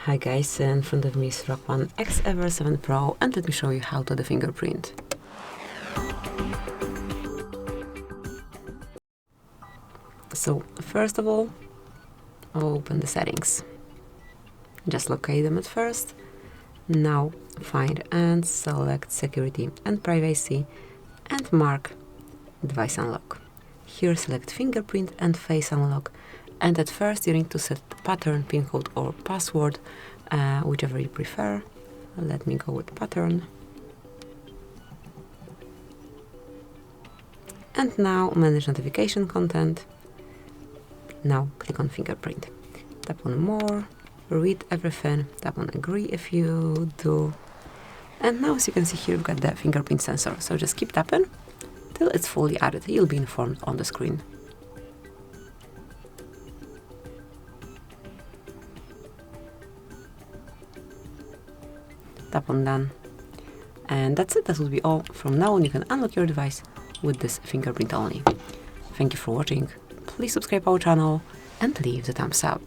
Hi guys, in front of me is RUGONE Xever 7 Pro, and let me show you how to do fingerprint. So first of all, open the settings. Just locate them at first. Now find and select security and privacy and mark device unlock. Here select fingerprint and face unlock, and at first you need to set pattern, pin code or password, whichever you prefer. Let me go with pattern. And now manage notification content. Now click on fingerprint. Tap on more, read everything, tap on agree if you do. And now as you can see here, we've got the fingerprint sensor. So just keep tapping till it's fully added. You'll be informed on the screen. Tap on done. And that's it, that will be all. From now on you can unlock your device with this fingerprint only. Thank you for watching. Please subscribe our channel and leave the thumbs up.